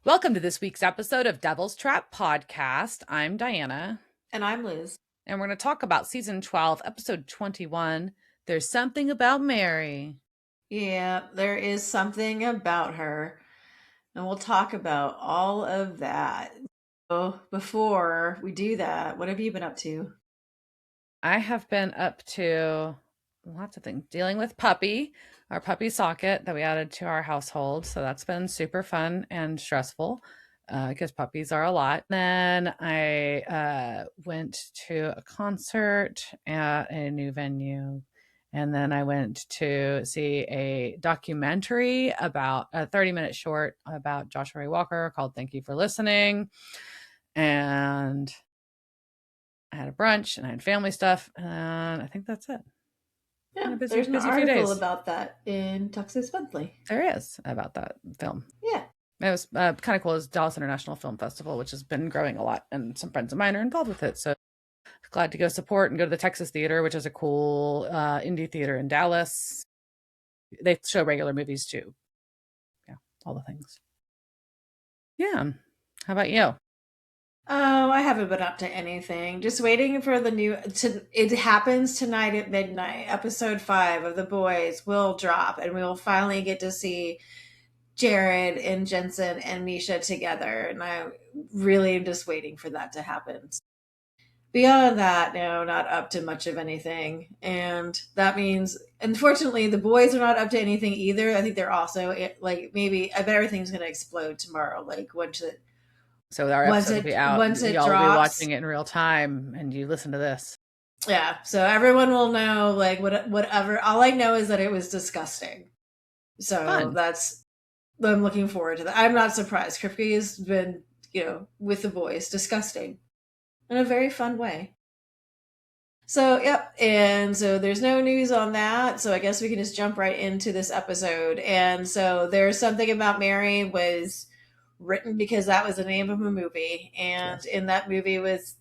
Welcome to this week's episode of Devil's Trap Podcast. I'm Diana. And I'm Liz. And we're going to talk about season 12, episode 21. There's something about Mary. Yeah, there is something about her. And we'll talk about all of that. So before we do that, what have you been up to? I have been up to lots of things. Dealing with Puppy, our puppy socket that we added to our household. So that's been super fun and stressful because puppies are a lot. Then I went to a concert at a new venue. And then I went to see a documentary about a 30-minute short about Joshua Ray Walker called Thank You for Listening. And I had a brunch and I had family stuff. And I think that's it. Yeah, Busy, there's an busy few article days. about that in Texas Monthly. There is about that film. Yeah. It was kind of cool. It's Dallas International Film Festival, which has been growing a lot, and some friends of mine are involved with it. So glad to go support and go to the Texas Theater, which is a cool indie theater in Dallas. They show regular movies too. Yeah, all the things. Yeah. How about you? Oh, I haven't been up to anything. Just waiting for the new. It happens tonight at midnight. Episode 5 of The Boys will drop, and we will finally get to see Jared and Jensen and Misha together. And I really am just waiting for that to happen. Beyond that, no, not up to much of anything. And that means, unfortunately, the boys are not up to anything either. I think they're also like, maybe, I bet everything's going to explode tomorrow. Like So our episode will be out. once it Y'all will be drops. watching it in real time, and you listen to this. Yeah. So everyone will know, like, whatever. All I know is that it was disgusting. So Fun. I'm looking forward to that. I'm not surprised. Kripke has been, with the boys, disgusting in a very fun way. So, yep. And so there's no news on that. So I guess we can just jump right into this episode. And so There's Something About Mary was written because that was the name of a movie. And in that movie was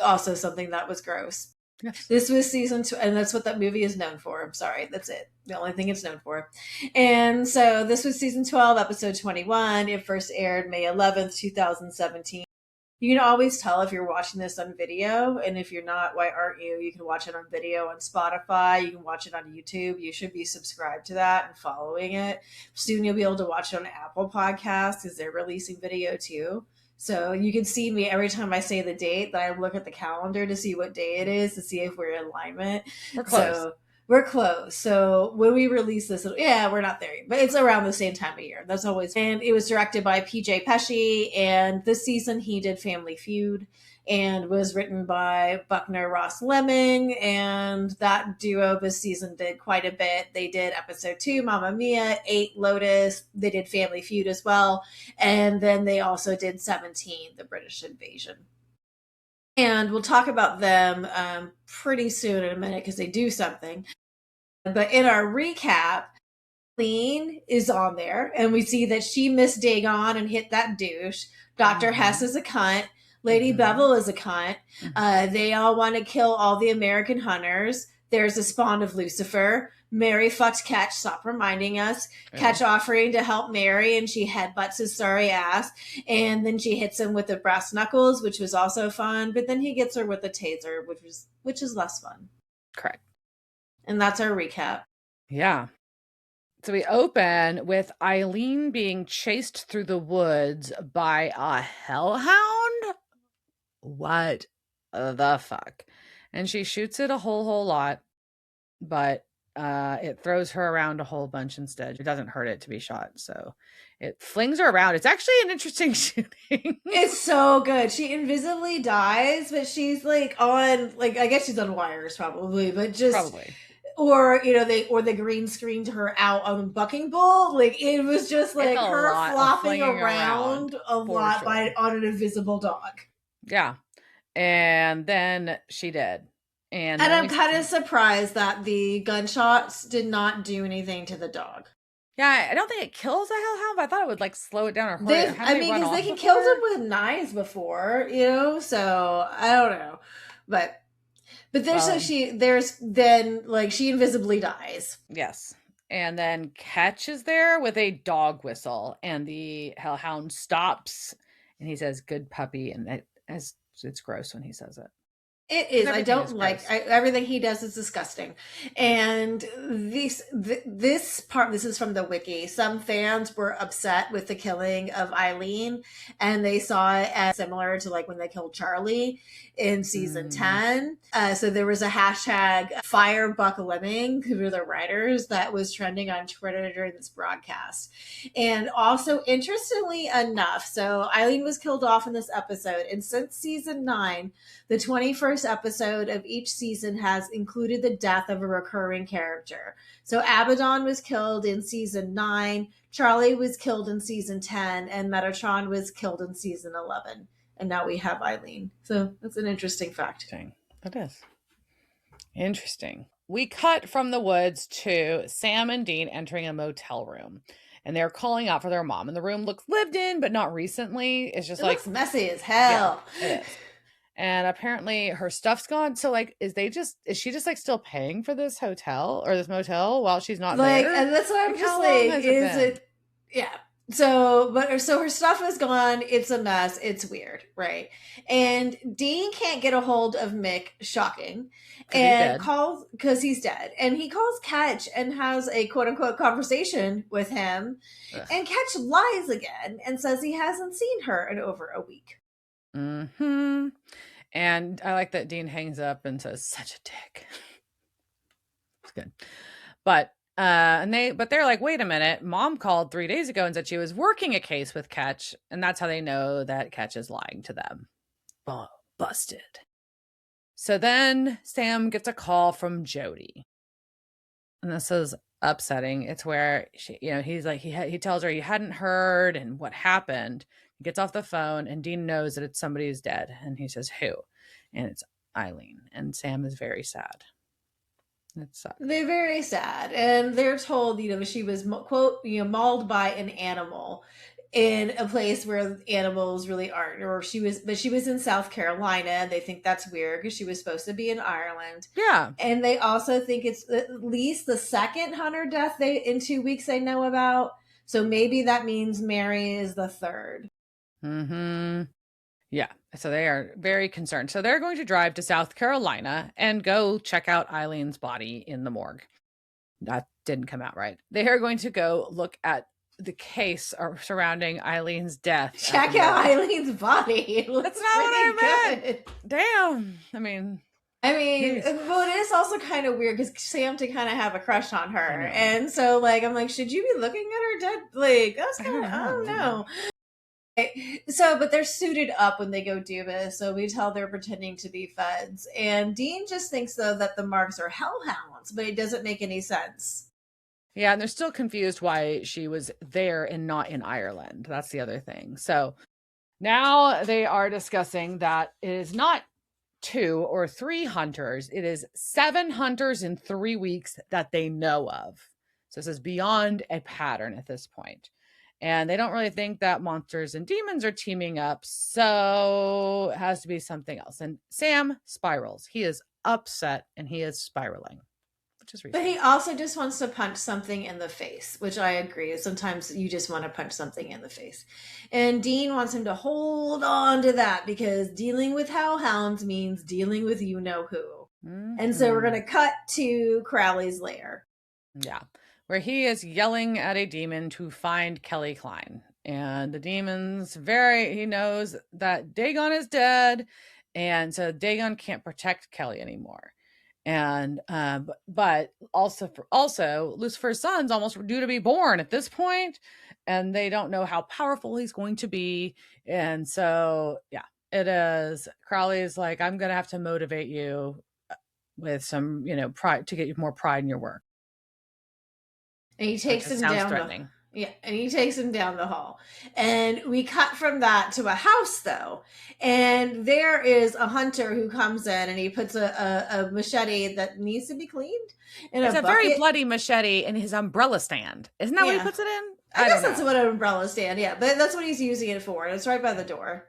also something that was gross. Yes. This was season 2, and that's what that movie is known for. I'm sorry. That's it. The only thing it's known for. And so this was season 12, episode 21. It first aired May 11th, 2017. You can always tell if you're watching this on video, and if you're not, why aren't you? You can watch it on video on Spotify. You can watch it on YouTube. You should be subscribed to that and following it. Soon you'll be able to watch it on Apple Podcasts because they're releasing video too. So you can see me every time I say the date that I look at the calendar to see what day it is to see if we're in alignment. We're close. So we're close. So when we release this, we're not there, but it's around the same time of year. That's always. And it was directed by PJ Pesci, and this season he did Family Feud, and was written by Buckner Ross Lemming, and that duo this season did quite a bit. They did episode 2, Mamma Mia, 8, Lotus. They did Family Feud as well, and then they also did 17, The British Invasion. And we'll talk about them pretty soon in a minute because they do something. But in our recap, Lean is on there, and we see that she missed Dagon and hit that douche. Dr. Hess is a cunt. Lady Bevel is a cunt. They all want to kill all the American hunters. There's a spawn of Lucifer. Mary fucked Ketch, stop reminding us. Ketch offering to help Mary, and she headbutts his sorry ass. And then she hits him with the brass knuckles, which was also fun. But then he gets her with the taser, which is less fun. Correct. And that's our recap. Yeah. So we open with Eileen being chased through the woods by a hellhound. What the fuck? And she shoots it a whole lot, but it throws her around a whole bunch instead. It doesn't hurt it to be shot, so it flings her around. It's actually an interesting shooting. It's so good. She invisibly dies, but she's like on, like, I guess she's on wires probably, but just Probably. Or they green screened her out on Bucking Bull. Like, it was just like her flopping around a lot on an invisible dog. Yeah. And then she did. And I'm kind of surprised that the gunshots did not do anything to the dog. Yeah, I don't think it kills a hellhound, but I thought it would like slow it down or hurt it. I mean, because they can kill them with knives before, so I don't know. But there's she invisibly dies. Yes. And then Ketch is there with a dog whistle, and the hellhound stops, and he says, "Good puppy," and it's gross when he says it It because is. I everything is don't like gross. everything he does is disgusting. And this part, this is from the wiki. Some fans were upset with the killing of Eileen, and they saw it as similar to like when they killed Charlie in season Mm, 10. So there was a hashtag Fire Buck Lemming, who were the writers, that was trending on Twitter during this broadcast. And also, interestingly enough, so Eileen was killed off in this episode, and since season 9, the 21st episode of each season has included the death of a recurring character. So Abaddon was killed in season 9, Charlie was killed in season 10, and Metatron was killed in season 11. And now we have Eileen. So that's an interesting fact. interesting. That is interesting. We cut from the woods to Sam and Dean entering a motel room, and they're calling out for their mom. And the room looks lived in, but not recently. It's just It like, looks messy as yeah, hell. it is. And apparently her stuff's gone. So like, is she just like still paying for this hotel or this motel while she's not Like, there? and that's what I'm Like, just how long like, has it is been? it, yeah. So her stuff is gone. It's a mess. It's weird, right? And Dean can't get a hold of Mick, shocking, Because he's and dead. calls because he's dead. And he calls Ketch and has a quote unquote conversation with him. Ugh. And Ketch lies again and says he hasn't seen her in over a week. Hmm. And I like that Dean hangs up and says, "Such a dick." It's good. But they're like, wait a minute, mom called 3 days ago and said she was working a case with Ketch, and that's how they know that Ketch is lying to them. Oh, busted. So then Sam gets a call from Jody. And this is upsetting. It's where he's like he tells her he hadn't heard and what happened. He gets off the phone and Dean knows that it's somebody who's dead, and he says who, and it's Eileen, and Sam is very sad. It sucks. They're very sad, and they're told, she was quote, mauled by an animal in a place where animals really aren't. Or she was in South Carolina, and they think that's weird because she was supposed to be in Ireland. Yeah. And they also think it's at least the second hunter death they in 2 weeks they know about. So maybe that means Mary is the third. Mm-hmm. Yeah. So they are very concerned. So they're going to drive to South Carolina and go check out Eileen's body in the morgue. That didn't come out right. They are going to go look at the case surrounding Eileen's death. Check out Eileen's body. It looks That's not what I pretty meant. good. Damn. I mean, But it is also kind of weird because Sam to kind of have a crush on I her, know. and so like I'm like, should you be looking at her dead? Like that's I kind don't of I don't know. know. So, but they're suited up when they go do this, so we tell they're pretending to be feds. And Dean just thinks though that the marks are hellhounds, but it doesn't make any sense. Yeah, and they're still confused why she was there and not in Ireland. That's the other thing. So now they are discussing that it is not 2 or 3 hunters. It is 7 hunters in 3 weeks that they know of. So this is beyond a pattern at this point. And they don't really think that monsters and demons are teaming up. So it has to be something else. And Sam spirals. He is upset and he is spiraling, which is But he reasonable. also just wants to punch something in the face, which I agree. Sometimes you just want to punch something in the face. And Dean wants him to hold on to that because dealing with hellhounds means dealing with you know who. And so we're going Mm-hmm. to cut to Crowley's lair. Yeah, where he is yelling at a demon to find Kelly Klein. And the demon's he knows that Dagon is dead. And so Dagon can't protect Kelly anymore. And but also Lucifer's son's almost due to be born at this point, and they don't know how powerful he's going to be. And so yeah, it is. Crowley's like, I'm gonna have to motivate you with some, pride to get you more pride in your work, And he which takes just him sounds down threatening. and he takes him down the hall. And we cut from that to a house though. And there is a hunter who comes in and he puts a machete that needs to be cleaned in It's a a very bucket. bloody machete in his umbrella stand. Isn't that what he Yeah. puts it in? I I guess don't that's know. what an umbrella stand, yeah, but that's what he's using it for. It's right by the door.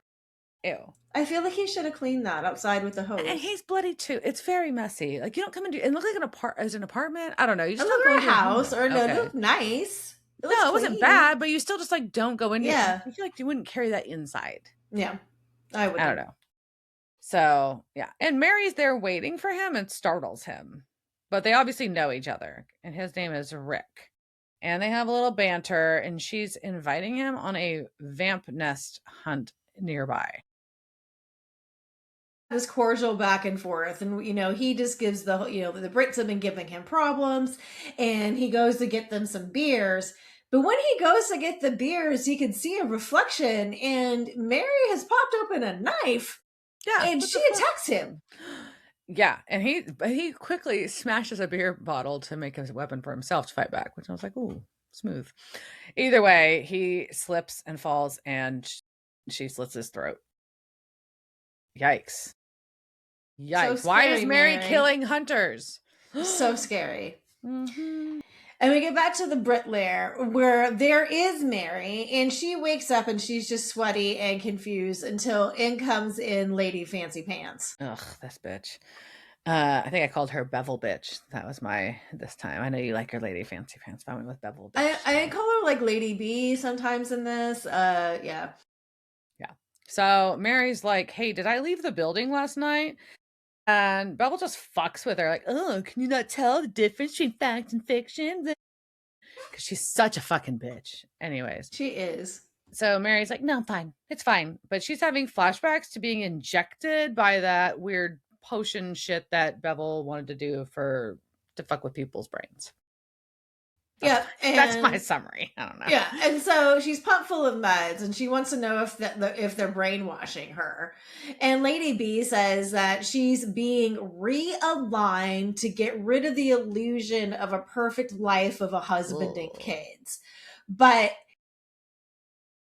Ew. I feel like he should have cleaned that outside with the And hose. he's bloody too. It's very messy. Like you don't come into it look like an apartment. I don't know. You It just don't looked go like into a your home house, there. or no, it Okay. looked nice. It looks No, it wasn't clean. bad, but you still just like don't go in. Yeah. I feel like you wouldn't carry that inside. Yeah. I I don't wouldn't. know. So yeah, and Mary's there waiting for him and startles him, but they obviously know each other, and his name is Rick, and they have a little banter, and she's inviting him on a vamp nest hunt nearby. This cordial back and forth, and he just gives the Brits have been giving him problems, and he goes to get them some beers. But when he goes to get the beers, he can see a reflection, and Mary has popped open a knife, Yeah, and what she the fuck? attacks him. Yeah, and he quickly smashes a beer bottle to make a weapon for himself to fight back, which I was like, ooh, smooth. Either way, he slips and falls, and she slits his throat. Yikes. So Yikes. Why is scary, Mary Mary. killing hunters? So scary. Mhm. And we get back to the Brit lair where there is Mary, and she wakes up and she's just sweaty and confused until in comes in Lady Fancy Pants. Ugh, this bitch. I think I called her Bevel bitch. That was my this time. I know you like her Lady Fancy Pants, but I went with Bevel bitch. I call her like Lady B sometimes in this. Yeah. Yeah. So Mary's like, hey, did I leave the building last night? And Bevel just fucks with her, like, oh, can you not tell the difference between fact and fiction? Because she's such a fucking bitch. Anyways, She is. so Mary's like, no, I'm fine. It's fine. But she's having flashbacks to being injected by that weird potion shit that Bevel wanted to do to fuck with people's brains. Yeah, That's my and summary. I don't know. yeah, and so she's pumped full of meds, and she wants to know if they're brainwashing her. And Lady B says that she's being realigned to get rid of the illusion of a perfect life of a husband and Ugh. kids. But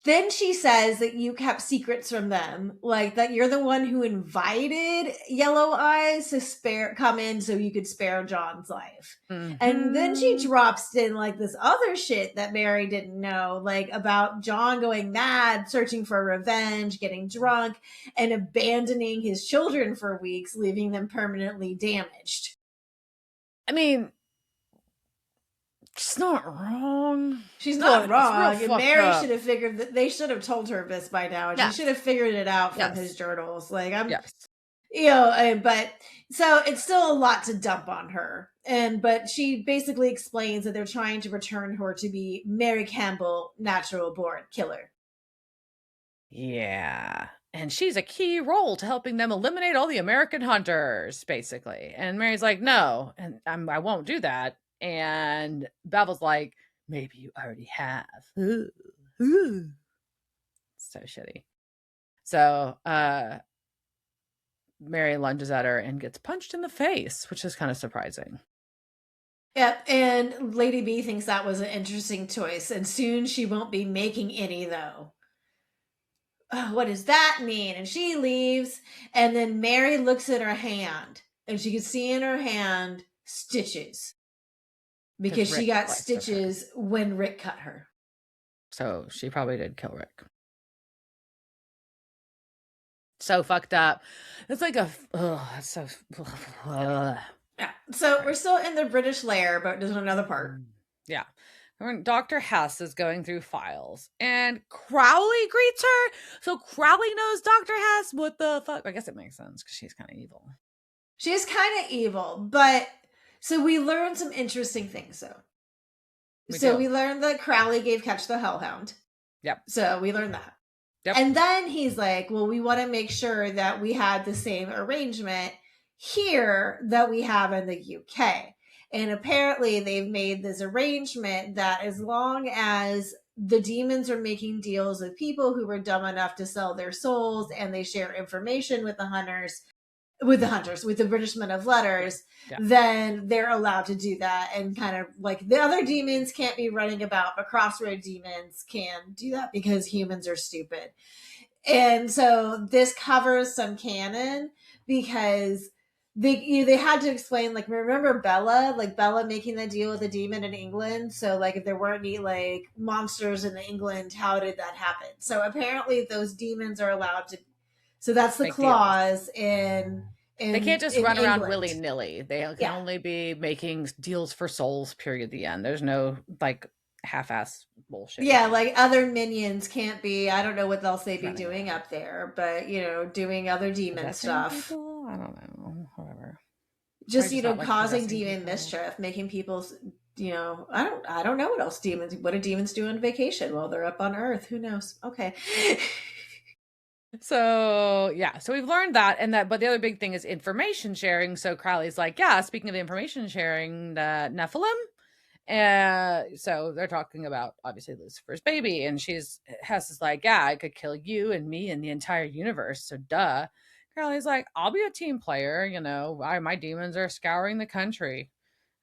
then she says that you kept secrets from them, like that you're the one who invited Yellow Eyes to come in so you could spare John's life. And then she Mhm. drops in like this other shit that Mary didn't know, like about John going mad, searching for revenge, getting drunk, and abandoning his children for weeks, leaving them permanently damaged. I mean, she's not wrong, She's not but it's real wrong. And fucked Mary should up. have figured that they should have told her this by now. And she should Yes. have figured it out from his Yes. journals. Like, Yes. but so it's still a lot to dump on her. But she basically explains that they're trying to return her to be Mary Campbell, natural born killer. Yeah. And she's a key role to helping them eliminate all the American hunters, basically. And Mary's like, no, and I won't do that. And Bevel's like, maybe you already have. Ooh, ooh. So shitty. So Mary lunges at her and gets punched in the face, which is kind of surprising. Yep, and Lady B thinks that was an interesting choice, and soon she won't be making any though. Oh, what does that mean? And she leaves, and then Mary looks at her hand, and she can see in her hand stitches Because because she Rick got sliced her. stitches when Rick cut her. So she probably did kill Rick. So fucked up. It's like that's so. Yeah. So we're still in the British lair, but there's another part. Yeah. Dr. Hess is going through files and Crowley greets her. So Crowley knows Dr. Hess. What the fuck? I guess it makes sense because she's kind of evil. She's kind of evil, but so we learned some interesting things though. We learned that Crowley gave Ketch the Hellhound. Yep. So we learned that. Yep. And then he's like, well, we want to make sure that we had the same arrangement here that we have in the UK. And apparently they've made this arrangement that as long as the demons are making deals with people who were dumb enough to sell their souls and they share information with with the British Men of Letters, Yeah. then they're allowed to do that. And kind of like the other demons can't be running about, but Crossroad demons can do that because humans are stupid. And so this covers some canon because they had to explain, like, remember Bella, like Bella making the deal with a demon in England. So like if there weren't any like monsters in England, how did that happen? So apparently those demons are allowed to So that's the Make deals. clause They can't just in run around England. willy nilly. They can Yeah. only be making deals for souls. Period. The end. There's no like half-ass bullshit Yeah, going like on. other minions can't be, I don't know what else they'd be Running doing around up there, but doing other demon possessing stuff. people. I don't know. Whatever. Probably Just, just not like causing possessing demon people. mischief, making people, I don't know what do demons do on vacation while they're up on Earth? Who knows? Okay. So yeah, so we've learned that, and that, but the other big thing is information sharing. So Crowley's like, yeah, speaking of information sharing, the Nephilim. And so they're talking about obviously Lucifer's baby, and Hess is like, yeah, I could kill you and me and the entire universe. So duh. Crowley's like, I'll be a team player. My demons are scouring the country.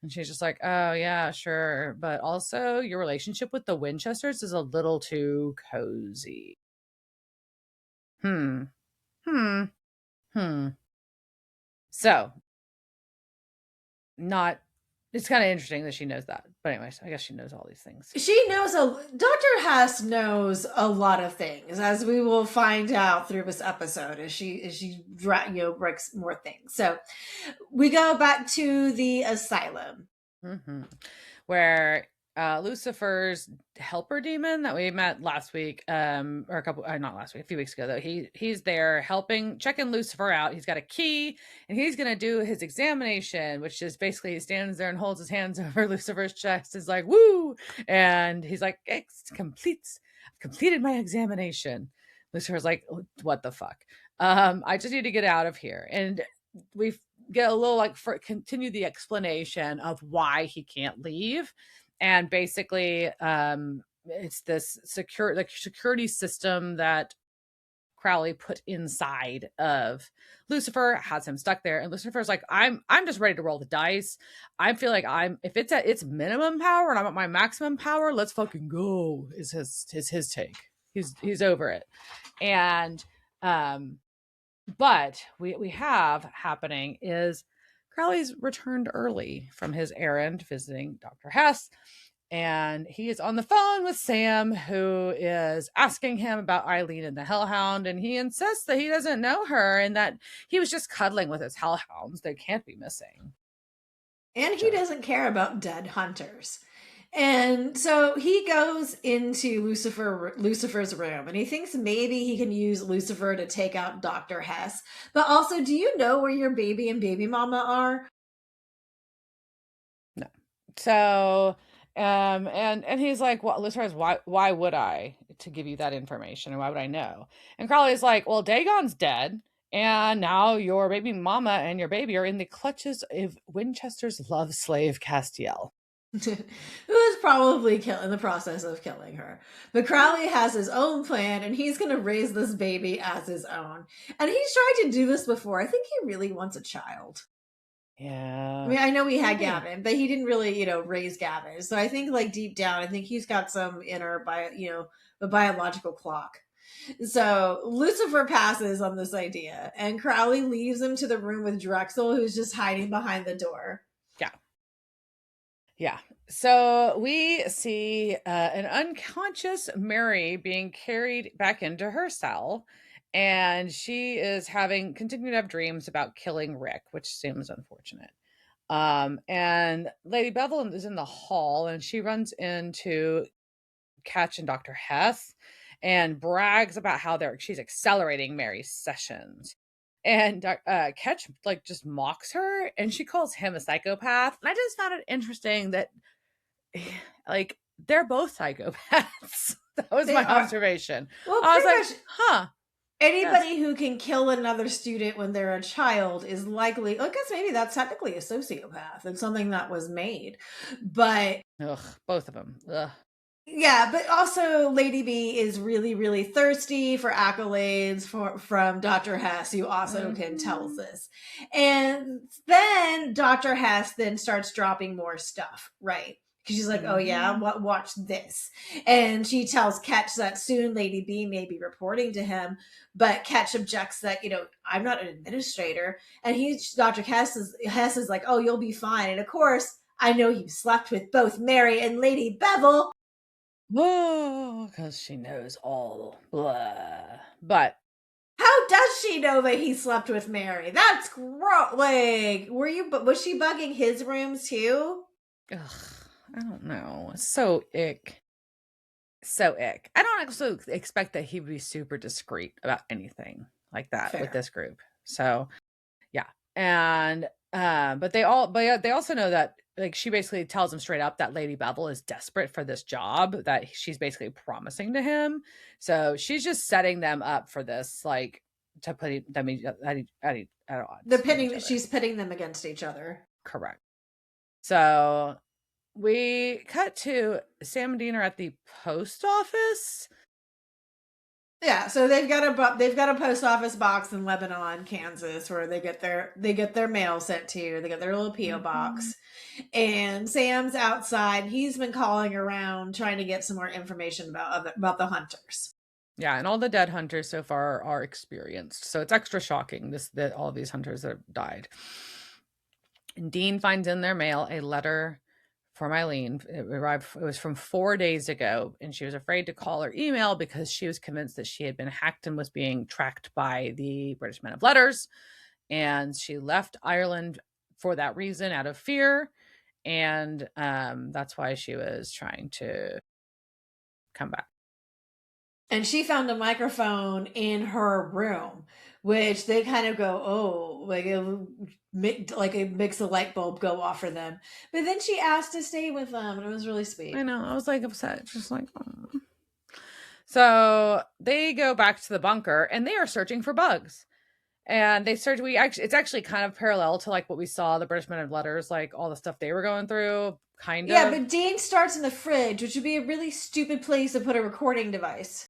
And she's just like, oh yeah, sure, but also your relationship with the Winchesters is a little too cozy. Hmm. Hmm. Hmm. So not. It's kind of interesting that she knows that. But anyways, I guess she knows all these things. Dr. Hess knows a lot of things, as we will find out through this episode as she breaks more things. So we go back to the asylum. Hmm. Where Lucifer's helper demon that we met last week, or a couple, not last week, a few weeks ago, though, he's there checking Lucifer out. He's got a key, and he's gonna do his examination, which is basically he stands there and holds his hands over Lucifer's chest, is like, woo, and he's like, I've completed my examination. Lucifer's like, what the fuck? I just need to get out of here, and we get a little continue the explanation of why he can't leave. And basically it's this security system that Crowley put inside of Lucifer, has him stuck there, and Lucifer's like, I'm just ready to roll the dice. I feel like if it's at its minimum power and I'm at my maximum power, let's fucking go, is his take. He's over it. And but we have happening is Crowley's returned early from his errand visiting Dr. Hess, and he is on the phone with Sam, who is asking him about Eileen and the Hellhound, and he insists that he doesn't know her and that he was just cuddling with his Hellhounds. They can't be missing. And he Jerk. doesn't care about dead hunters. And so he goes into Lucifer's room, and he thinks maybe he can use Lucifer to take out Dr. Hess. But also, do you know where your baby and baby mama are? No. So and he's like, well, Lucifer's, why would I to give you that information, and why would I know? And Crowley's like, well, Dagon's dead, and now your baby mama and your baby are in the clutches of Winchester's love slave Castiel. Who is probably in the process of killing her. But Crowley has his own plan, and he's going to raise this baby as his own. And he's tried to do this before. I think he really wants a child. I Yeah, mean, I know we had maybe. Gavin, but he didn't really, raise Gavin. So I think, like, deep down, I think he's got some inner, the biological clock. So Lucifer passes on this idea, and Crowley leaves him to the room with Drexel, who's just hiding behind the door. Yeah. Yeah. So we see an unconscious Mary being carried back into her cell, and she is having continued to have dreams about killing Rick, which seems unfortunate. And Lady Bevel is in the hall, and she runs into Ketch and Dr. Hess and brags about how she's accelerating Mary's sessions. And Ketch like just mocks her, and she calls him a psychopath. And I just found it interesting that like they're both psychopaths. That was They my are, observation. well, I was pretty like, much huh, yes. anybody who can kill another student when they're a child is likely, I guess maybe that's technically a sociopath and something that was made. But Ugh, both of them. Ugh. yeah, but also Lady B is really, really thirsty for accolades from Dr. Hess, who also can tell Mhm. this. And then Dr. Hess then starts dropping more stuff, right? Because she's like, oh yeah, Mhm. watch this. And she tells Ketch that soon Lady B may be reporting to him, but Ketch objects that, I'm not an administrator. And Dr. Hess is like, oh, you'll be fine. And of course, I know you slept with both Mary and Lady Bevel. Oh, because she knows all. Blah. But How does she know that he slept with Mary? That's gross. Like, was she bugging his rooms too? Ugh, I don't know. So ick. So ick. I don't also expect that he would be super discreet about anything like that with Fair. this group. So yeah. And but yeah, they also know that like she basically tells him straight up that Lady Bevel is desperate for this job that she's basically promising to him. So she's just setting them up for this, like to put them at odds with each other. She's pitting them against each other. Correct. So we cut to Sam and Dean are at the post office. Yeah, so they've got a post office box in Lebanon, Kansas, where they get their mail sent to. They get their little PO Mhm. box, and Sam's outside. He's been calling around trying to get some more information about the hunters. Yeah, and all the dead hunters so far are experienced. So it's extra shocking that all these hunters have died. And Dean finds in their mail a letter from Eileen. It was from 4 days ago, and she was afraid to call or email because she was convinced that she had been hacked and was being tracked by the British men of letters. And she left Ireland for that reason out of fear. And that's why she was trying to come back. And she found a microphone in her room, which they kind of go, oh, like it makes a light bulb go off for them. But then she asked to stay with them, and it was really I sweet. know. I was like upset, just like, oh. So they go back to the bunker and they are searching for bugs. And they search. It's actually kind of parallel to like what we saw the British men of letters, like all the stuff they were going through, kind Yeah, of. but Dean starts in the fridge, which would be a really stupid place to put a recording device.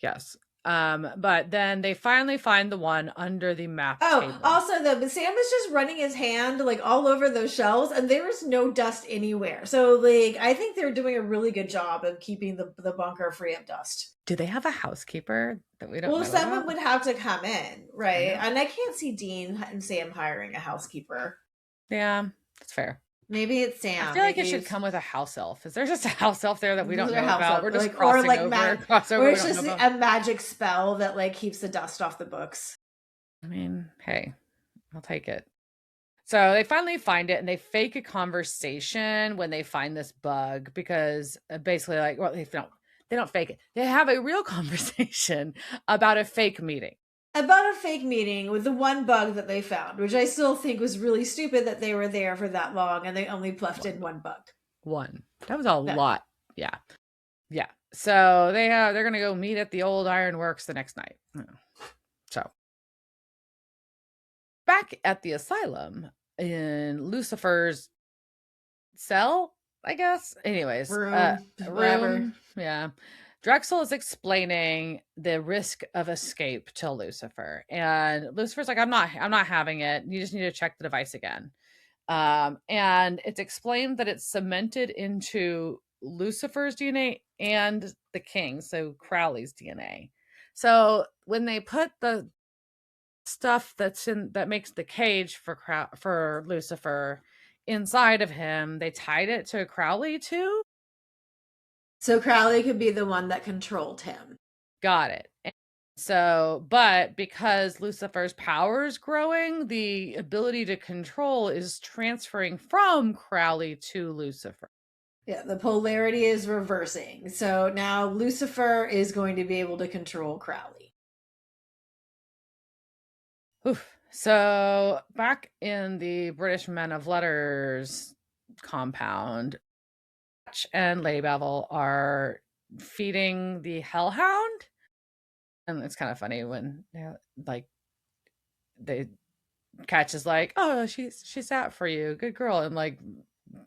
Yes. But then they finally find the one under the map Oh, table. also though, but Sam was just running his hand like all over those shelves, and there was no dust anywhere. So like, I think they're doing a really good job of keeping the bunker free of dust. Do they have a housekeeper that we don't Well, know someone about? would have to come in, I right? know. And I can't see Dean and Sam hiring a housekeeper. Yeah, that's fair. Maybe it's I Sam. feel like it Maybe should it's come with a house elf. Is there just a house elf there that we don't their know house about? up, We're just like or crossing like over, or we it's don't know just about. a magic spell that like keeps the dust off the books. I mean, hey, I'll take it. So they finally find it and they fake a conversation when they find this bug because basically, like, well, they don't fake it. They have a real conversation about a fake meeting. About a fake meeting with the one bug that they found, which I still think was really stupid that they were there for that long and they only pluffed in One, one bug. one. That was a No. lot. Yeah, yeah. So they're gonna go meet at the old ironworks the next night. So back at the asylum in Lucifer's cell, I guess. Anyways, Room, whatever. room, yeah. Drexel is explaining the risk of escape to Lucifer, and Lucifer's like, I'm not having it. You just need to check the device again." And it's explained that it's cemented into Lucifer's DNA and the king, so Crowley's DNA. So when they put the stuff that makes the cage for Lucifer inside of him, they tied it to Crowley too. So Crowley could be the one that controlled him. Got it. So, but because Lucifer's power is growing, the ability to control is transferring from Crowley to Lucifer. Yeah, the polarity is reversing. So now Lucifer is going to be able to control Crowley. Oof. So, back in the British Men of Letters compound, Ketch and Lady Bevel are feeding the Hellhound. And it's kind of funny when like they Ketch is like, "Oh, she's out for you, good girl," and like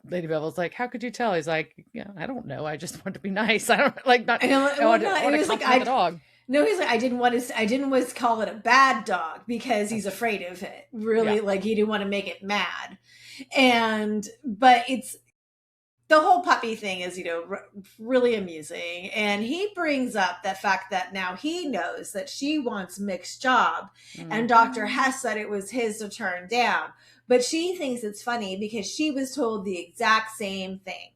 Lady Bevel's like, "How could you tell?" He's like, "Yeah, I don't know. I just want to be nice. I don't like not. And I well, want to, no, I it want to was like compliment the dog." no, he's like I didn't want to call it a bad dog because he's afraid of it. Yeah. Really, like he didn't want to make it mad. But it's the whole puppy thing is, really amusing. And he brings up the fact that now he knows that she wants Mick's job, and Dr. Mhm. Hess said it was his to turn down. But she thinks it's funny because she was told the exact same thing.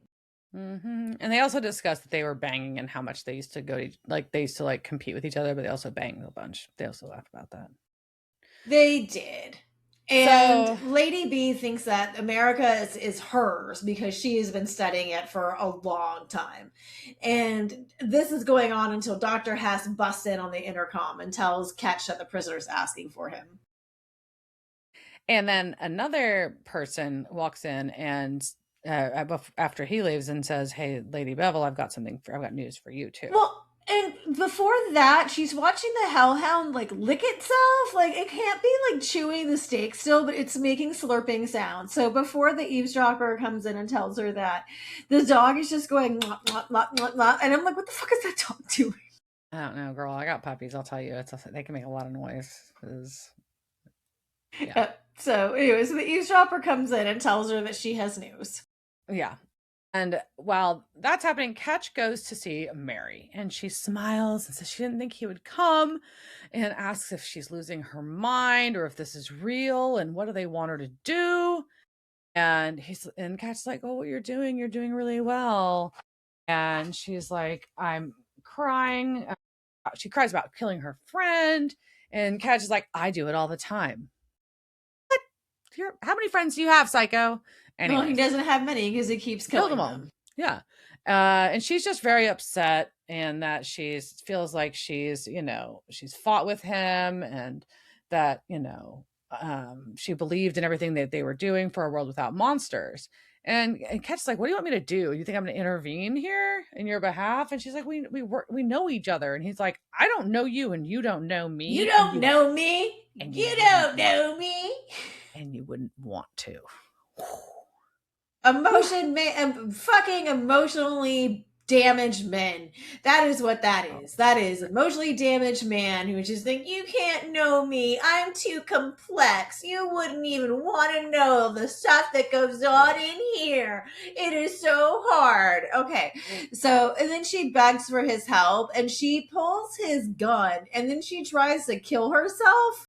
And they also discussed that they were banging and how much they used to like they used to like compete with each other, but they also banged a bunch. They also laughed about that. They did. And So, Lady B thinks that America is hers because she has been studying it for a long time. And this is going on until Dr. Hess busts in on the intercom and tells Ketch that the prisoner's asking for him. and then another person walks in and after he leaves and says, "Hey, Lady Bevel, I've got news for you too." Well, and before that, she's watching the hellhound like lick itself. Like it can't be like chewing the steak still, but it's making slurping sounds. So before the eavesdropper comes in and tells her that, the dog is just going mwah, mwah, mwah, mwah, mwah. And I'm like, what the fuck is that dog doing? I don't know, girl. I got puppies. I'll tell you, they can make a lot of noise. Yeah, So anyway, so the eavesdropper comes in and tells her that she has news. yeah. And while that's happening, Ketch goes to see Mary and she smiles and says she didn't think he would come and asks if she's losing her mind or if this is real and what do they want her to do. And Ketch's like, "Oh, what you're doing really well." And she's like, "I'm crying." She cries about killing her friend. And Ketch is like, "I do it all the time." How many friends do you have, psycho? Well, he Anyways, doesn't have many because he keeps killed them killing all. them. Yeah. And she's just very upset and that she's feels like she's fought with him and that, she believed in everything that they were doing for a world without monsters. And Ketch's like, "What do you want me to do? You think I'm going to intervene here in your behalf?" And she's like, we know each other." And he's like, "I don't know you, and you don't know You me, don't know me. and You don't know me. you wouldn't want to." Fucking emotionally damaged men. That is what that Oh, is. That is emotionally damaged man who just think you can't know me. I'm too complex. You wouldn't even want to know the stuff that goes on in here. It is so hard. Okay. So, and then she begs for his help and she pulls his gun and then she tries to kill herself.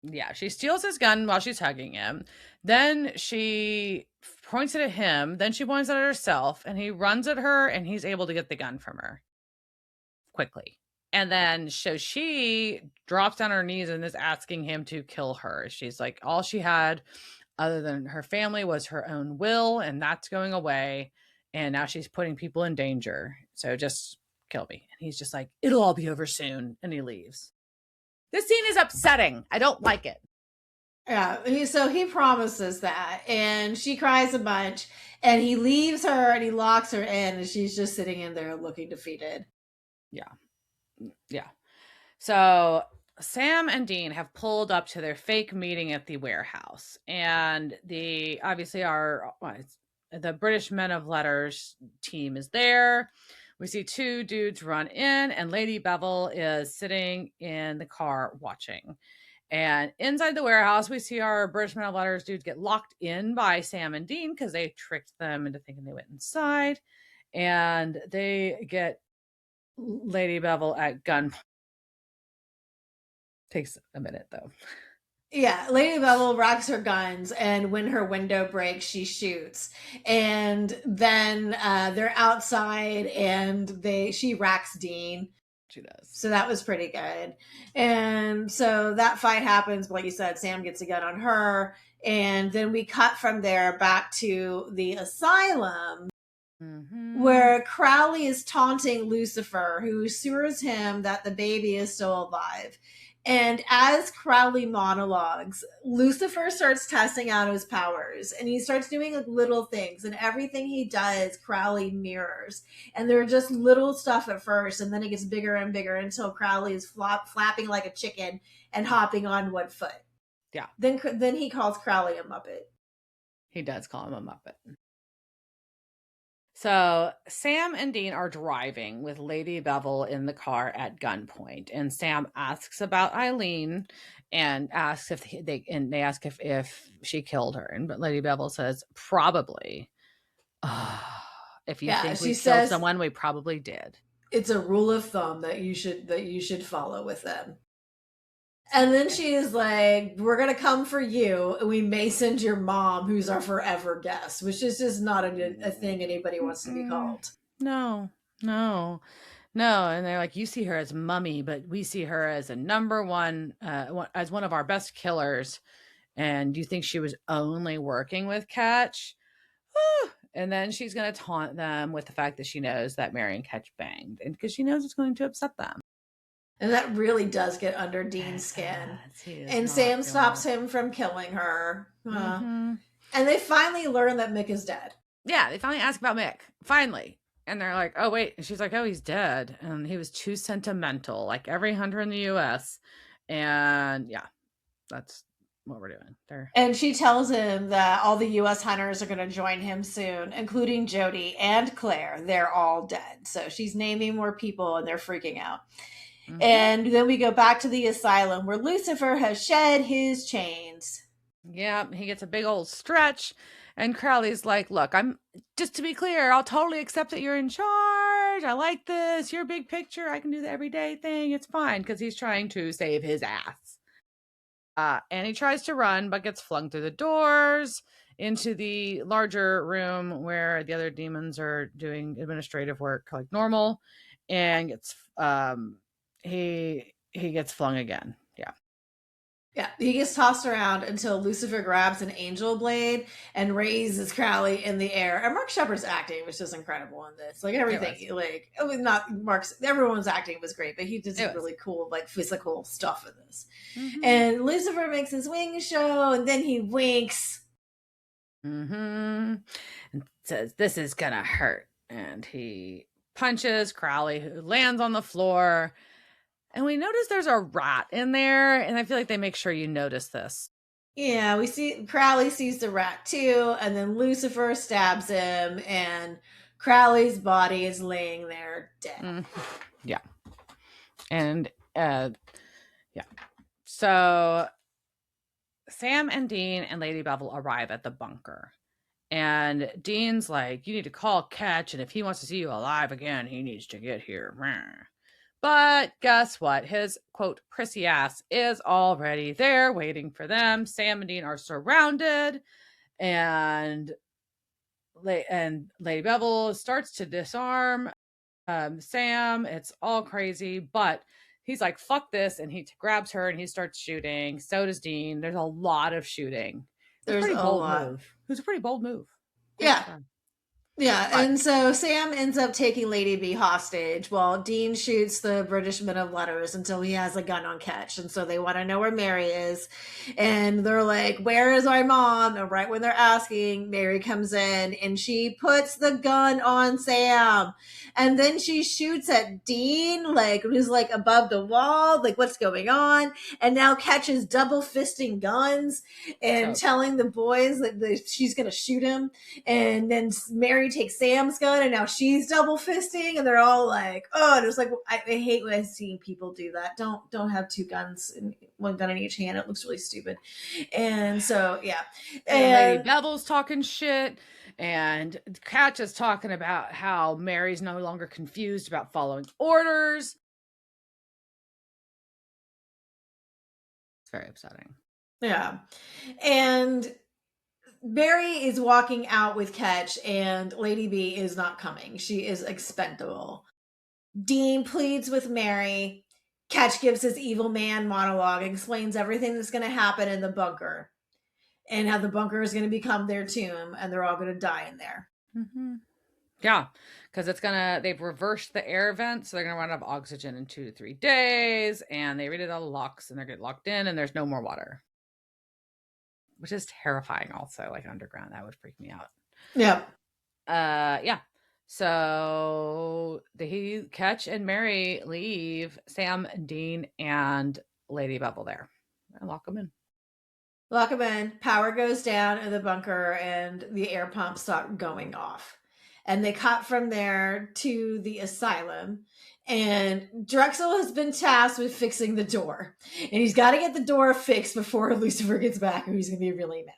yeah, she steals his gun while she's hugging him. Then she points it at him. Then she points it at herself, and he runs at her, and he's able to get the gun from her quickly. And then so she drops on her knees and is asking him to kill her. She's like, all she had other than her family was her own will, and that's going away. And now she's putting people in danger. So just kill me. And he's just like, "It'll all be over soon." And he leaves. This scene is upsetting. I don't like it. Yeah, so he promises that, and she cries a bunch, and he leaves her and he locks her in, and she's just sitting in there looking defeated. Yeah. Yeah. So Sam and Dean have pulled up to their fake meeting at the warehouse, and the obviously the British Men of Letters team is there. We see two dudes run in, and Lady Bevel is sitting in the car watching. And inside the warehouse, we see our British Men of Letters dudes get locked in by Sam and Dean because they tricked them into thinking they went inside. And they get Lady Bevel at gunpoint. Takes a minute though. Yeah, Lady Bevel rocks her guns, and when her window breaks, she shoots. And then they're outside, and she racks Dean. She does. So that was pretty good. And so that fight happens. Like you said, Sam gets a gun on her. And then we cut from there back to the asylum Mm-hmm. where Crowley is taunting Lucifer, who assures him that the baby is still alive. And as Crowley monologues, Lucifer starts testing out his powers and he starts doing like little things, and everything he does, Crowley mirrors. And they're just little stuff at first, and then it gets bigger and bigger until Crowley is flapping like a chicken and hopping on one foot. Yeah, Then he calls Crowley a Muppet. he does call him a Muppet. So Sam and Dean are driving with Lady Bevel in the car at gunpoint, and Sam asks about Eileen and asks if they ask if she killed her, and but Lady Bevel says probably. If you Yeah, think we she killed says someone, we probably did. it's a rule of thumb that you should follow with them. And then she is like, "We're gonna come for you, and we may send your mom, who's our forever guest," which is just not a thing anybody wants to be Mm-mm. called. No, no, no. And they're like, you see her as mummy, but we see her as a number one, as one of our best killers. And you think she was only working with Ketch? And then she's going to taunt them with the fact that she knows that Mary and Ketch banged, and because she knows it's going to upset them. And that really does get under Dean's It skin. does. He is And not Sam feeling stops it. him from killing her. Mm-hmm. And they finally learn that Mick is dead. Yeah, they finally ask about Mick. Finally. And they're like, oh, wait. And she's like, oh, he's dead. And he was too sentimental, like every hunter in the US. And yeah, that's what we're doing. They're And she tells him that all the US hunters are going to join him soon, including Jody and Claire. They're all dead. So she's naming more people and they're freaking out. mm-hmm. And then we go back to the asylum where Lucifer has shed his chains. Yeah, he gets a big old stretch. And Crowley's like, look, I'm just to be clear, I'll totally accept that you're in charge. I like this. Your big picture. I can do the everyday thing. It's fine because he's trying to save his ass. And he tries to run, but gets flung through the doors into the larger room where the other demons are doing administrative work like normal, and gets he gets flung again. Yeah. Yeah, he gets tossed around until Lucifer grabs an angel blade and raises Crowley in the air. And Mark Shepard's acting was just incredible in this. Like It everything, was. like I mean, not Mark's. Everyone's acting was great, but he did It some was. really cool, like physical stuff in this. Mm-hmm. And Lucifer makes his wings show, and then he winks. Mm-hmm. And says, this is gonna hurt. And he punches Crowley, who lands on the floor. And we notice there's a rat in there, and I feel like they make sure you notice this. Yeah, we see Crowley sees the rat too, and then Lucifer stabs him, and Crowley's body is laying there dead. Mm. Yeah. And yeah. So Sam and Dean and Lady Bevel arrive at the bunker. And Dean's like, you need to call Ketch, and if he wants to see you alive again, he needs to get here. But guess what? His, quote, prissy ass is already there waiting for them. Sam and Dean are surrounded, and Lady Bevel starts to disarm Sam. It's all crazy, but he's like, fuck this, and he grabs her and he starts shooting. So does Dean. There's a lot of shooting. It's a There's pretty a bold lot. move. It was a pretty bold move. Yeah, yeah, But and so Sam ends up taking Lady B hostage while Dean shoots the British men of letters until he has a gun on Ketch. And so they want to know where Mary is. And they're like, where is our mom? And right when they're asking, Mary comes in and she puts the gun on Sam. And then she shoots at Dean, like, who's like above the wall, like, what's going on? And now Ketch is double fisting guns and so telling the boys that she's going to shoot him. And then Mary takes Sam's gun and now she's double fisting, and they're all like, oh, and it's like, I hate when I see people do that. Don't have two guns and one gun in each hand. It looks really stupid. And so yeah. and Lady And Bevel's talking shit, and Catch is talking about how Mary's no longer confused about following orders. It's very upsetting. yeah. And Barry is walking out with Ketch, and Lady B is not coming. She is expendable. Dean pleads with Mary. Ketch gives his evil man monologue, explains everything that's going to happen in the bunker and how the bunker is going to become their tomb and they're all going to die in there. Mm-hmm. Yeah, because they've reversed the air vent, so they're gonna run out of oxygen in 2 to 3 days, and they redid all the locks, and they're getting locked in, and there's no more water, which is terrifying. Also, like underground, that would freak me out. Yeah. Yeah. So he Ketch and Mary leave Sam, Dean, and Lady Bevel there and lock them in. Lock them in. Power goes down in the bunker and the air pumps start going off. And they cut from there to the asylum. And Drexel has been tasked with fixing the door. And he's got to get the door fixed before Lucifer gets back, or he's going to be really mad.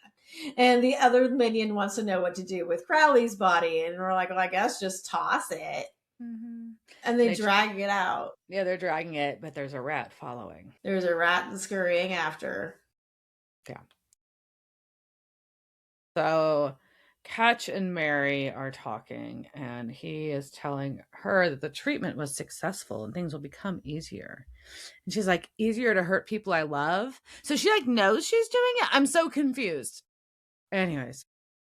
And the other minion wants to know what to do with Crowley's body. And we're like, well, I guess just toss it. Mhm. And they They tr drag it out. Yeah, they're dragging it, but there's a rat following. There's a rat scurrying after. Yeah. So Ketch and Mary are talking, and he is telling her that the treatment was successful and things will become easier. And she's like, easier to hurt people I love. So she like knows she's doing it. I'm so confused. Anyways,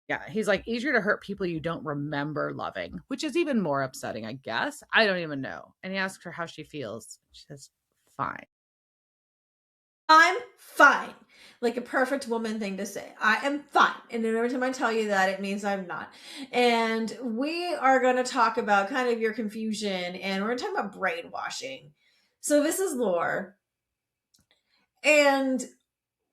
yeah, he's like, easier to hurt people you don't remember loving, which is even more upsetting, I guess. I don't even know. And he asks her how she feels. She says, fine. I'm fine. Like a perfect woman thing to say. I am fine. And then every time I tell you that, it means I'm not. And we are going to talk about kind of your confusion, and we're going to talk about brainwashing. So this is lore. And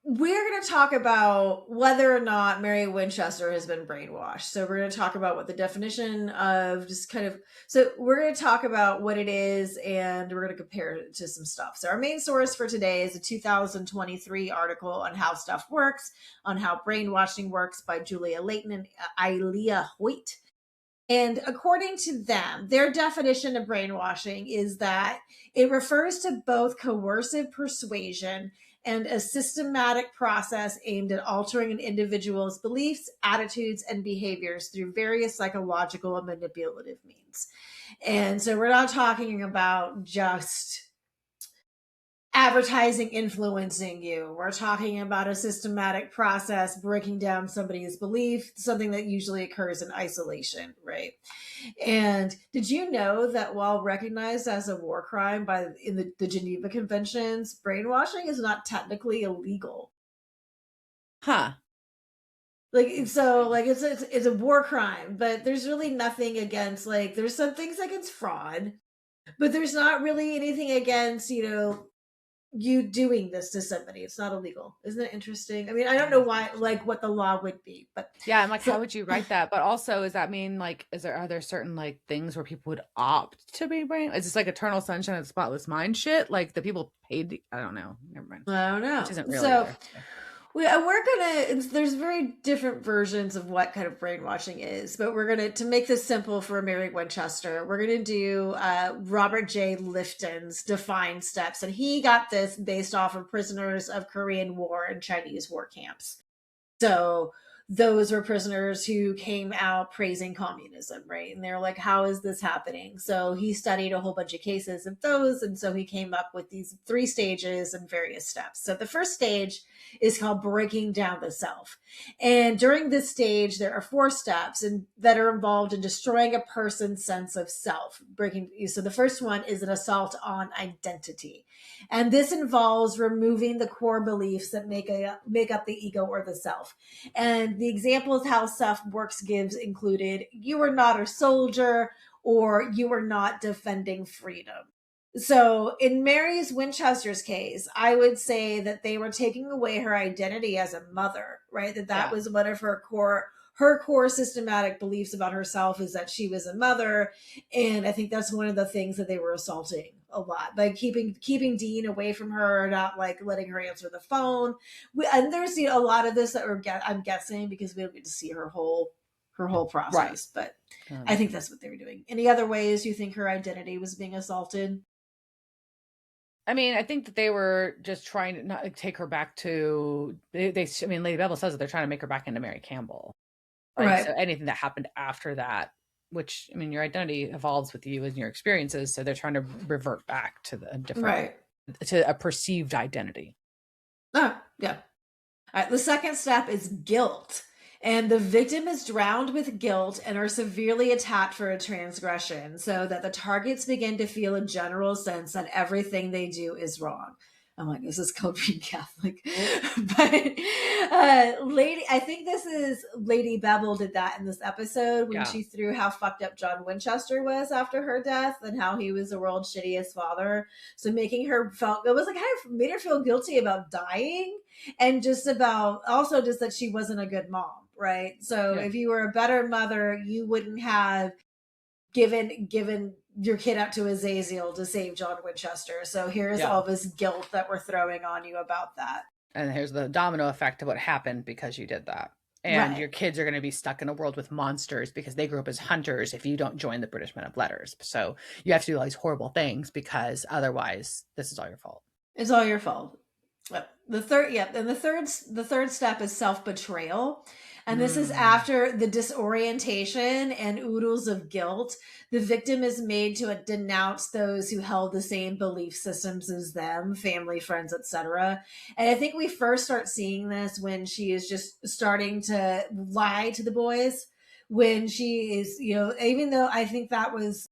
we're going to talk about whether or not Mary Winchester has been brainwashed. So we're going to talk about what the definition of just kind of, so we're going to talk about what it is, and we're going to compare it to some stuff. So our main source for today is a 2023 article on how stuff works, on how brainwashing works by Julia Layton and Ilea Hoyt. And according to them, their definition of brainwashing is that it refers to both coercive persuasion and a systematic process aimed at altering an individual's beliefs, attitudes, and behaviors through various psychological and manipulative means. And so we're not talking about just advertising influencing you. We're talking about a systematic process breaking down somebody's belief, something that usually occurs in isolation, right? And did you know that while recognized as a war crime by in the Geneva Conventions, brainwashing is not technically illegal? Huh. Like so, Interesting. like it's a war crime, but there's really nothing against, like there's some things against fraud, but there's not really anything against you doing this to somebody. It's not illegal. Isn't it interesting? I mean, I don't That know is why, like interesting. what the law would be, but Yeah, I'm like, so how would you write that? But also, does that mean like, are there certain like things where people would opt to be brain? Is this like Eternal Sunshine of the Spotless Mind shit? Like the people paid? I don't know. Never mind. I don't Which know. isn't real So either. So. we're gonna. There's very different versions of what kind of brainwashing is, but we're gonna to make this simple for Mary Winchester. We're gonna do Robert J. Lifton's defined steps, and he got this based off of prisoners of Korean War and Chinese war camps. So those were prisoners who came out praising communism, right? And they're like, how is this happening? So he studied a whole bunch of cases of those. And so he came up with these 3 stages and various steps. So the first stage is called breaking down the self. And during this stage, there are 4 steps that are involved in destroying a person's sense of self. So the first one is an assault on identity. And this involves removing the core beliefs that make up the ego or the self. And the examples how self works gives included you are not a soldier or you are not defending freedom. So in Mary's Winchester's case, I would say that they were taking away her identity as a mother, right? That Yeah. was one of her core systematic beliefs about herself is that she was a mother. And I think that's one of the things that they were assaulting a lot, like keeping Dean away from her, not like letting her answer the phone. And there's a lot of this that I'm guessing because we don't get to see her whole Right. process, but I Um, think that's what they were doing. Any other ways you think her identity was being assaulted? I mean, I think that they were just trying to not like, take her back to. I mean, Lady Bevel says that they're trying to make her back into Mary Campbell. Like, so Right. anything that happened after that, which I mean, your identity evolves with you and your experiences. So they're trying to revert back to Right. to a perceived identity. Yeah. All right, the second step is guilt. And the victim is drowned with guilt and are severely attacked for a transgression, so that the targets begin to feel a general sense that everything they do is wrong. I'm like, this is called being Catholic. But I think this is Lady Bevel did that in this episode when Yeah. she threw how fucked up John Winchester was after her death and how he was the world's shittiest father. So making her felt, it was like kind of made her feel guilty about dying and just about also just that she wasn't a good mom, right? So Yeah. if you were a better mother, you wouldn't have given your kid up to Azazel to save John Winchester. So here's Yeah. all this guilt that we're throwing on you about that. And here's the domino effect of what happened because you did that. and Right. your kids are going to be stuck in a world with monsters because they grew up as hunters if you don't join the British Men of Letters. So you have to do all these horrible things because otherwise this is all your fault. It's all your fault. Yep. The third, yep, and the third step is self betrayal, and this is Mm, after the disorientation and oodles of guilt. The victim is made to denounce those who held the same belief systems as them, family, friends, etc. And I think we first start seeing this when she is just starting to lie to the boys. When she is, even though I think that was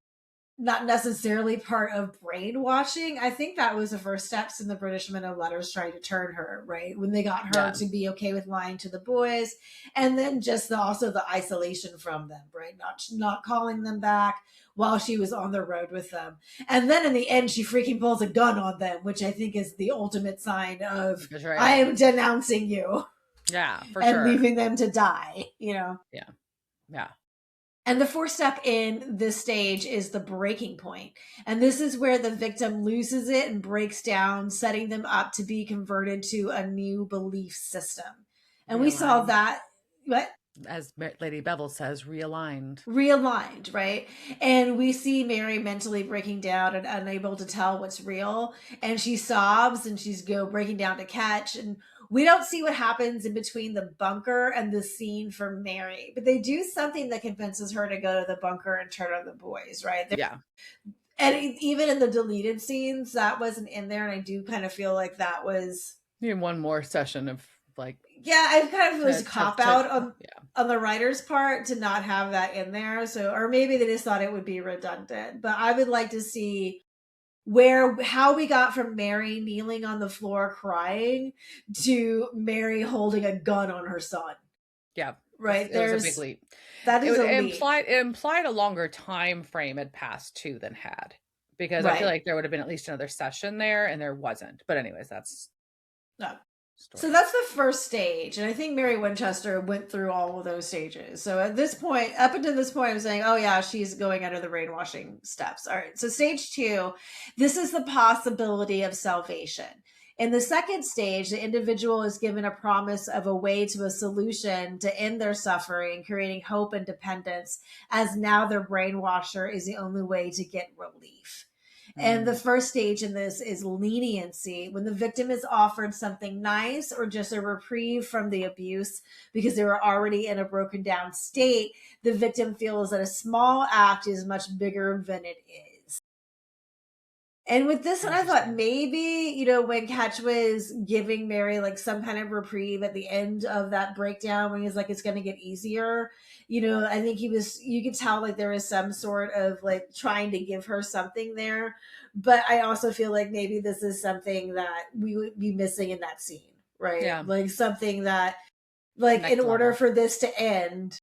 not necessarily part of brainwashing. I think that was the first steps in the British Men of Letters trying to turn her, right? When they got her yeah. to be okay with lying to the boys, and then just also the isolation from them, right? Not calling them back while she was on the road with them. And then in the end, she freaking pulls a gun on them, which I think is the ultimate sign of I Betrayal. am denouncing you Yeah, for and sure. leaving them to die. Yeah. Yeah. And the fourth step in this stage is the breaking point. And this is where the victim loses it and breaks down, setting them up to be converted to a new belief system. And we saw Realigned. that, what? As Lady Bevel says, realigned. Realigned, right? And we see Mary mentally breaking down and unable to tell what's real. And she sobs and she's breaking down to Ketch. And we don't see what happens in between the bunker and the scene for Mary, but they do something that convinces her to go to the bunker and turn on the boys, right? Yeah. And even in the deleted scenes, that wasn't in there. And I do kind of feel like that was, You need one more session of like yeah, I kind of was a cop to out yeah. on the writer's part to not have that in there. So, or maybe they just thought it would be redundant. But I would like to see how we got from Mary kneeling on the floor crying to Mary holding a gun on her son. Yeah. Right? It was a big There's leap. that is a leap. It implied a longer time frame had passed too than had. Because I feel Right. like there would have been at least another session there and there wasn't. But anyways, that's No. So story. that's the first stage. And I think Mary Winchester went through all of those stages. So at this point, up until this point, I'm saying, oh, yeah, she's going under the brainwashing steps. All right. So stage two, this is the possibility of salvation. In the second stage, the individual is given a promise of a way to a solution to end their suffering, creating hope and dependence, as now their brainwasher is the only way to get relief. And the Mm, first stage in this is leniency, when the victim is offered something nice or just a reprieve from the abuse because they were already in a broken down state. The victim feels that a small act is much bigger than it is. And with this one, I thought interesting. maybe, when Catch was giving Mary like some kind of reprieve at the end of that breakdown, when he's like, it's going to get easier, I think you could tell like there was some sort of like trying to give her something there. But I also feel like maybe this is something that we would be missing in that scene, right? Yeah. Like something that, like, in Next order level. for this to end,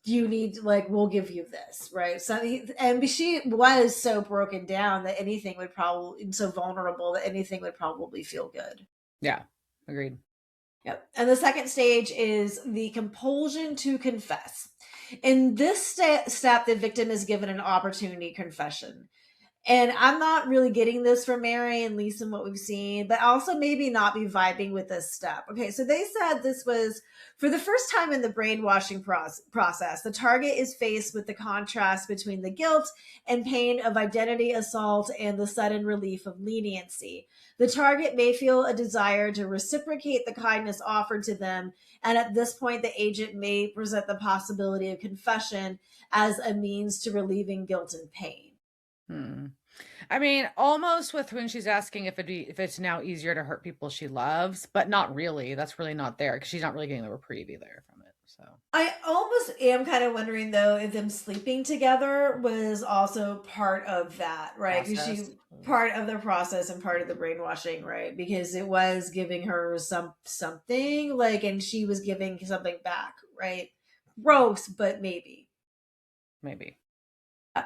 you need like we'll give you this, right? So and she was so broken down that anything would probably and so vulnerable that anything would probably feel good. Yeah. Agreed. Yep. And the second stage is the compulsion to confess. In this step, the victim is given an opportunity confession. And I'm not really getting this from Mary and Lisa and what we've seen, but also maybe not be vibing with this step. Okay, so they said this was for the first time in the brainwashing process. The target is faced with the contrast between the guilt and pain of identity assault and the sudden relief of leniency. The target may feel a desire to reciprocate the kindness offered to them, and at this point, the agent may present the possibility of confession as a means to relieving guilt and pain. Hmm. I mean, almost with when she's asking if it's now easier to hurt people she loves, but not really. That's really not there because she's not really getting the reprieve either from it. So I almost am kind of wondering though if them sleeping together was also part of that, right? Because process. she part of the process and part of the brainwashing, right? Because it was giving her something like, and she was giving something back, right? Gross, but maybe. Maybe. All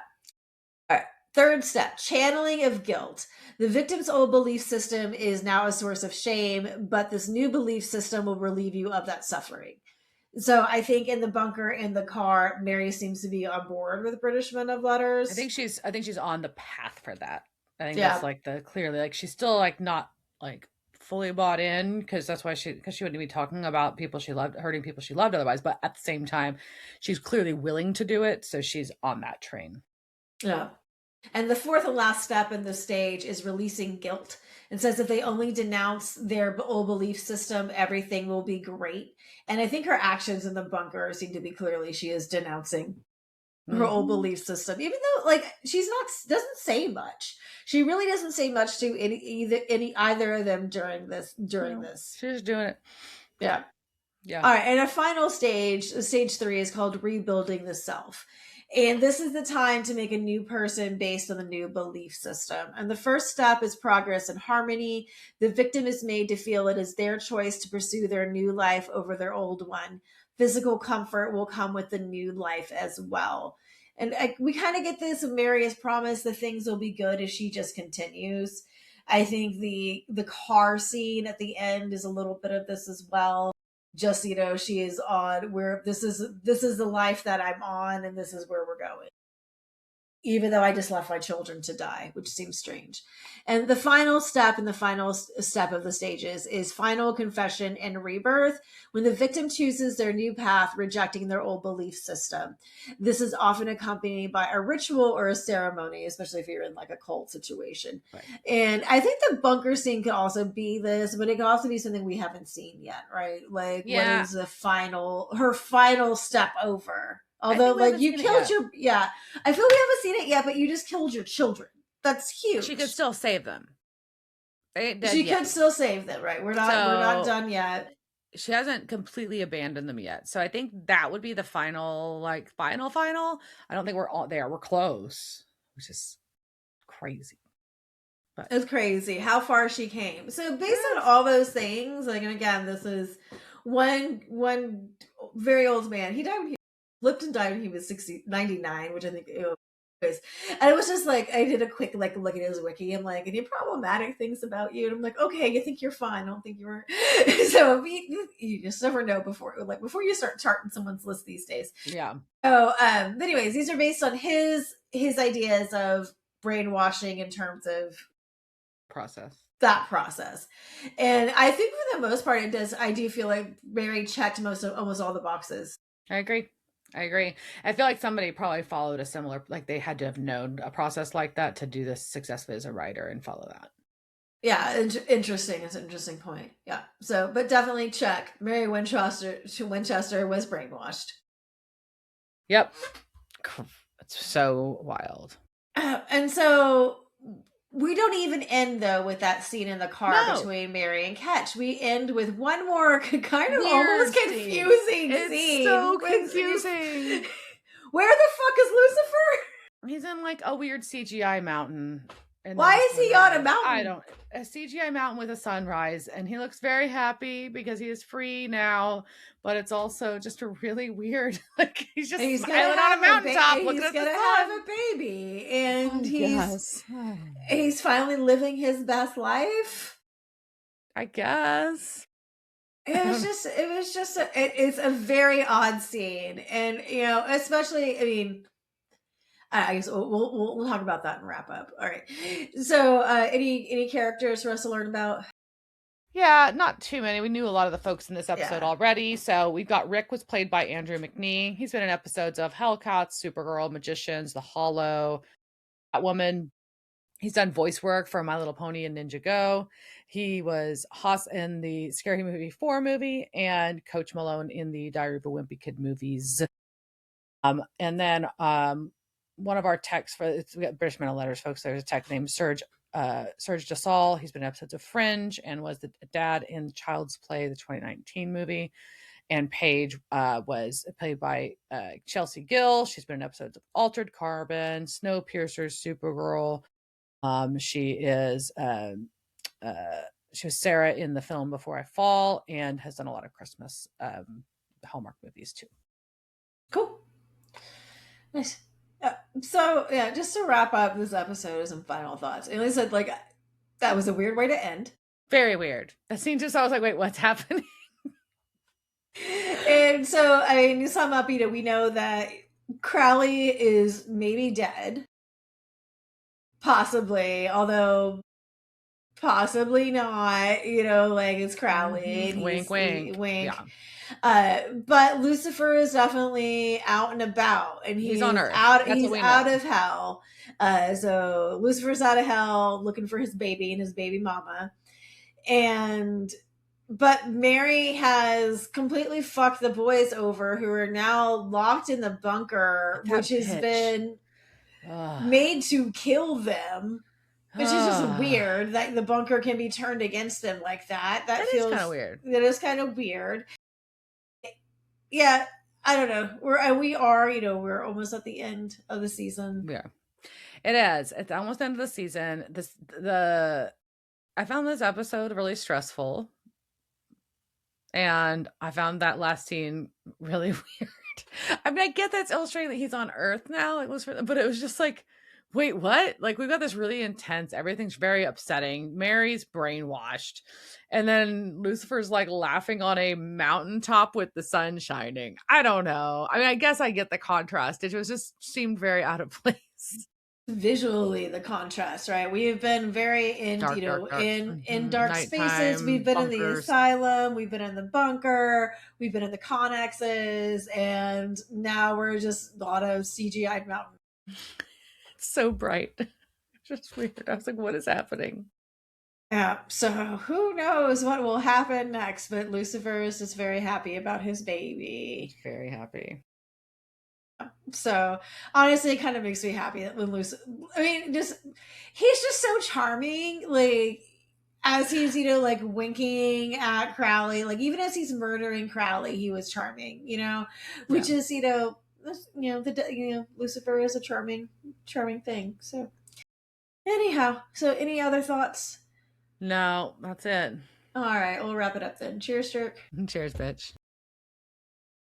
right. Third step, channeling of guilt. The victim's old belief system is now a source of shame, but this new belief system will relieve you of that suffering. So I think in the bunker in the car, Mary seems to be on board with British Men of Letters. I think she's on the path for that. I think that's Yeah. like the clearly like she's still like not like fully bought in because that's why she wouldn't be talking about people she loved, hurting people she loved otherwise. But at the same time, she's clearly willing to do it, so she's on that train. Yeah. And the fourth and last step in the stage is releasing guilt. It says if they only denounce their old belief system, everything will be great. And I think her actions in the bunker seem to be clearly she is denouncing her old Mm-hmm. belief system, even though like she's not doesn't say much. She really doesn't say much to either of them during No, this. she's doing it. Yeah. Yeah. All right, and a final stage, stage 3, is called rebuilding the self. And this is the time to make a new person based on the new belief system. And the first step is progress and harmony. The victim is made to feel it is their choice to pursue their new life over their old one. Physical comfort will come with the new life as well. And we kind of get this. Mary has promised that things will be good as she just continues. I think the car scene at the end is a little bit of this as well. Just, she is on where this is the life that I'm on, and this is where we're going, even though I just left my children to die, which seems strange. And the final step and the final step of the stages is final confession and rebirth, when the victim chooses their new path, rejecting their old belief system. This is often accompanied by a ritual or a ceremony, especially if you're in like a cult situation. Right. And I think the bunker scene could also be this, but it could also be something we haven't seen yet, right? Like, what Yeah. is her final step over? Although, like, you killed your, yeah, I feel we haven't seen it yet, but you just killed your children. That's huge. She could still save them. They ain't dead She yet. could still save them, right? We're not done yet. She hasn't completely abandoned them yet. So I think that would be the final, like final. I don't think we're all there. We're close, which is crazy. But it's crazy how far she came. So based on all those things, like, and again, this is one very old man. He died when he lived and died when he was 99, which I think is. And it was just like, I did a quick like look at his wiki. I'm like, any problematic things about you? And I'm like, okay, you think you're fine. I don't think you were. So you just never know before you start charting someone's list these days. yeah. Oh, but anyways, these are based on his ideas of brainwashing in terms of that process. And I think for the most part I do feel like Mary checked almost all the boxes. I agree. I feel like somebody probably followed a similar, like they had to have known a process like that to do this successfully as a writer and follow that. Yeah, interesting. It's an interesting point. Yeah. So, but definitely check. Mary Winchester was brainwashed. Yep. It's so wild. And so we don't even end though with that scene in the car between Mary and Ketch. We end with one more kind of almost confusing scene. It's so confusing. Where the fuck is Lucifer? He's in like a weird CGI mountain. Why is he on a mountain? A CGI mountain with a sunrise, and he looks very happy because he is free now. But it's also just a really weird, like he's just smiling on a mountaintop, looking at the sun. He's gonna have a baby, and he's finally living his best life. I guess. It's a very odd scene, and especially, I mean, I guess we'll talk about that and wrap up. All right. So, any characters for us to learn about? Yeah, not too many. We knew a lot of the folks in this episode already. So we've got Rick was played by Andrew McNee. He's been in episodes of Hellcats, Supergirl, Magicians, The Hollow, Catwoman. He's done voice work for My Little Pony and Ninja Go. He was Haas in the Scary Movie 4 movie and Coach Malone in the Diary of a Wimpy Kid movies. And then one of our techs we got British Men of Letters, folks. There's a tech named Serge Dasal. He's been in episodes of Fringe and was the dad in Child's Play, the 2019 movie. And Paige was played by Chelsea Gill. She's been in episodes of Altered Carbon, Snowpiercer, Supergirl. She was Sarah in the film Before I Fall and has done a lot of Christmas Hallmark movies too. Cool. Nice. So yeah, just to wrap up this episode, some final thoughts. And I said, like, that was a weird way to end. Very weird. That scene just, I was like, wait, what's happening? And so, I mean, to sum up, we know that Crowley is maybe dead. Possibly, although Possibly not, like it's Crowley and Wink, he wink. wink. Yeah. But Lucifer is definitely out and about, and He's on Earth. That's what he's we out know. of hell. So Lucifer's out of hell looking for his baby and his baby mama. And but Mary has completely fucked the boys over, who are now locked in the bunker, which That has bitch. been Ugh. made to kill them, which is just Ugh. weird that the bunker can be turned against them like that. That is kind of weird. That is kind of weird. Yeah, I don't know. We are, we're almost at the end of the season. Yeah. It is. It's almost the end of the season. The I found this episode really stressful, and I found that last scene really weird. I mean, I get that's illustrating that he's on Earth now. It was, but it was just like, wait, what? Like we've got this really intense. Everything's very upsetting. Mary's brainwashed, and then Lucifer's like laughing on a mountaintop with the sun shining. I don't know. I mean, I guess I get the contrast. It was just seemed very out of place. Visually, the contrast, right? We have been very Dark, dark, dark. in dark spaces. We've Nighttime been in the bunkers. asylum, we've been in the bunker, we've been in the connexes, and now we're just on a CGI mountain. It's so bright. Just weird. I was like, what is happening? Yeah, so who knows what will happen next, but Lucifer is just very happy about his baby. Very happy. So honestly, it kind of makes me happy that when Lucifer, I mean, just he's just so charming. Like as he's like winking at Crowley, like even as he's murdering Crowley, he was charming. Yeah. Which is Lucifer is a charming thing. So anyhow, so any other thoughts? No, that's it. All right, we'll wrap it up then. Cheers, Dirk. Cheers, bitch.